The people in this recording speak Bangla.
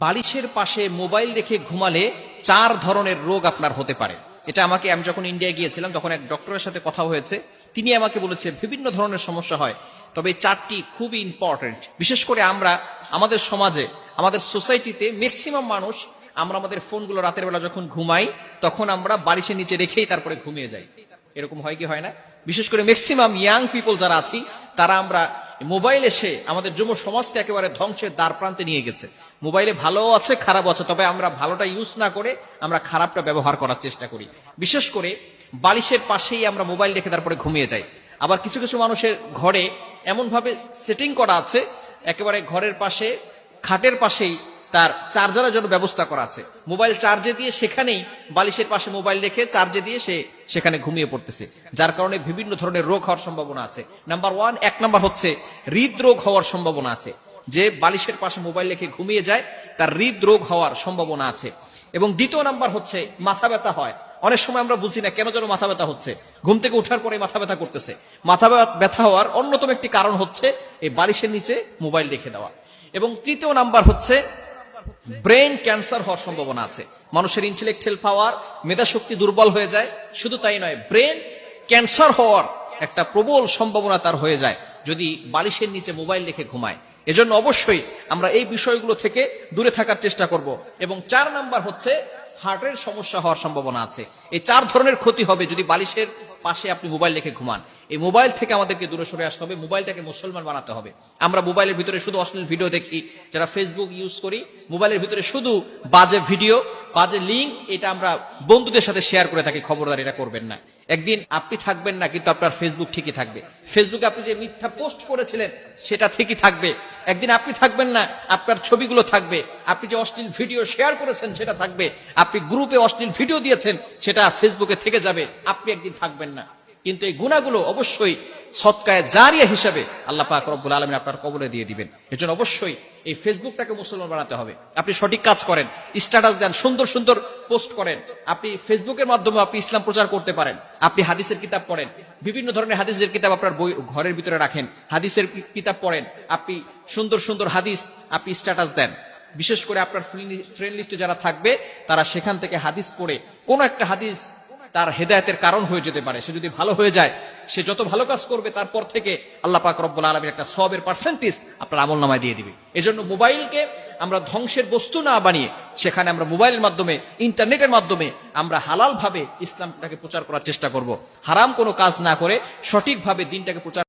বালিশের পাশে মোবাইল রেখে ঘুমালে 4 ধরনের রোগ আপনার হতে পারে। এটা আমি যখন ইন্ডিয়া গিয়েছিলাম তখন এক ডক্টরের সাথে কথা হয়েছে, তিনি আমাকে বলেছে বিভিন্ন ধরনের সমস্যা হয়, তবে এই 4টি খুবই ইম্পর্টেন্ট। বিশেষ করে আমরা আমাদের সমাজে, আমাদের সোসাইটিতে ম্যাক্সিমাম মানুষ আমরা আমাদের ফোনগুলো রাতের বেলা যখন ঘুমাই তখন আমরা বালিশের নিচে রেখেই তারপরে ঘুমিয়ে যাই। এরকম হয় কি হয় না? বিশেষ করে ম্যাক্সিমাম ইয়াং পিপল যারা আছি তারা আমরা মোবাইল এসে আমাদের যুব সমাজকে একেবারে ধ্বংসের দ্বার প্রান্তে নিয়ে গেছে। মোবাইলে ভালো আছে খারাপ আছে, তবে আমরা ভালোটা ইউজ না করে আমরা খারাপটা ব্যবহার করার চেষ্টা করি। বিশেষ করে বালিশের পাশেই আমরা মোবাইল রেখে তারপরে ঘুমিয়ে যাই। আবার কিছু কিছু মানুষের ঘরে এমন ভাবে সেটিং করা আছে, একেবারে ঘরের পাশে খাটের পাশেই তার চার্জারের জন্য ব্যবস্থা করা আছে, মোবাইল চার্জে দিয়ে সেখানেই বালিশের পাশে মোবাইল রেখে চার্জে দিয়ে সে সেখানে ঘুমিয়ে পড়তেছে, যার কারণে বিভিন্ন ধরনের রোগ হওয়ার সম্ভাবনা আছে। এক নাম্বার হচ্ছে হৃদরোগ হওয়ার সম্ভাবনা আছে। যে বালিশের পাশে মোবাইল রেখে ঘুমিয়ে যায় তার হৃদরোগ হওয়ার সম্ভাবনা আছে। এবং দ্বিতীয় নাম্বার হচ্ছে মাথা ব্যথা হয়। অনেক সময় আমরা বুঝি না কেন যেন মাথা ব্যথা হচ্ছে, ঘুম থেকে ওঠার পরে মাথা ব্যথা করতেছে। মাথা ব্যথা হওয়ার অন্যতম একটি কারণ হচ্ছে এই বালিশের নিচে মোবাইল রেখে দেওয়া। এবং তৃতীয় নাম্বার হচ্ছে ব্রেন ক্যান্সার হওয়ার সম্ভাবনা আছে। মানুষের ইন্টেলেকচুয়াল পাওয়ার, মেধা শক্তি দুর্বল হয়ে যায়। শুধু তাই নয়, ব্রেন ক্যান্সার হওয়ার একটা প্রবল সম্ভাবনা তার হয়ে যায় যদি বালিশের নিচে মোবাইল রেখে ঘুমায়। এজন্য অবশ্যই আমরা এই বিষয়গুলো থেকে দূরে থাকার চেষ্টা করব। এবং 4 নাম্বার হচ্ছে হার্টের সমস্যা হওয়ার সম্ভাবনা আছে। এই 4 ধরনের ক্ষতি হবে যদি বালিশের পাশে আপনি মোবাইল রেখে ঘুমান। এই মোবাইল থেকে আমাদেরকে দূরে সরে আসতে হবে, মোবাইলটাকে মুসলমান বানাতে হবে। আমরা মোবাইলের ভিতরে শুধু অশ্লীল ভিডিও দেখি, যারা ফেসবুক ইউজ করি মোবাইলের ভিতরে শুধু বাজে ভিডিও, বাজে লিঙ্ক, এটা আমরা বন্ধুদের সাথে শেয়ার করে থাকি। খবরদার এটা করবেন না। একদিন আপনি থাকবেন না কিন্তু আপনার ফেসবুক ঠিকই থাকবে। ফেসবুকে আপনি যে মিথ্যা পোস্ট করেছিলেন সেটা ঠিকই থাকবে। একদিন আপনি থাকবেন না, আপনার ছবিগুলো থাকবে। আপনি যে অশ্লীল ভিডিও শেয়ার করেছেন সেটা থাকবে। আপনি গ্রুপে অশ্লীল ভিডিও দিয়েছেন সেটা ফেসবুকে থেকে যাবে। আপনি একদিন থাকবেন না। কিন্তু এই গুনাহগুলো অবশ্যই সদকায়ে জারিয়া হিসেবে আল্লাহ পাক রব্বুল আলামিন আপনার কবরে দিয়ে দিবেন। এজন্য অবশ্যই এই ফেসবুকটাকে মুসলমান বানাতে হবে। আপনি সঠিক কাজ করেন, স্ট্যাটাস দেন, সুন্দর সুন্দর পোস্ট করেন। আপনি ফেসবুকের মাধ্যমে আপনি ইসলাম প্রচার করতে পারেন। আপনি হাদিসের কিতাব পড়েন, বিভিন্ন ধরনের হাদিসের কিতাব আপনার বই ঘরের ভিতরে রাখেন, হাদিসের কিতাব পড়েন। আপনি সুন্দর সুন্দর হাদিস আপনি স্ট্যাটাস দেন। বিশেষ করে আপনার ফ্রেন্ড লিস্টে যারা থাকবে তারা সেখান থেকে হাদিস পড়ে, কোন একটা হাদিস তার হেদায়েতের কারণ হয়ে যেতে পারে। সে যদি ভালো হয়ে যায়, সে যত ভালো কাজ করবে তারপর থেকে আল্লাহ পাক রব্বুল আলামিন একটা সওয়াবের পার্সেন্টেজ আপনার আমলনামায় দিয়ে দিবে। এজন্য মোবাইলকে আমরা ধ্বংসের বস্তু না বানিয়ে সেখানে আমরা মোবাইলের মাধ্যমে, ইন্টারনেটের মাধ্যমে আমরা হালাল ভাবে ইসলামটাকে প্রচার করার চেষ্টা করব। হারাম কোনো কাজ না করে সঠিকভাবে দিনটাকে প্রচার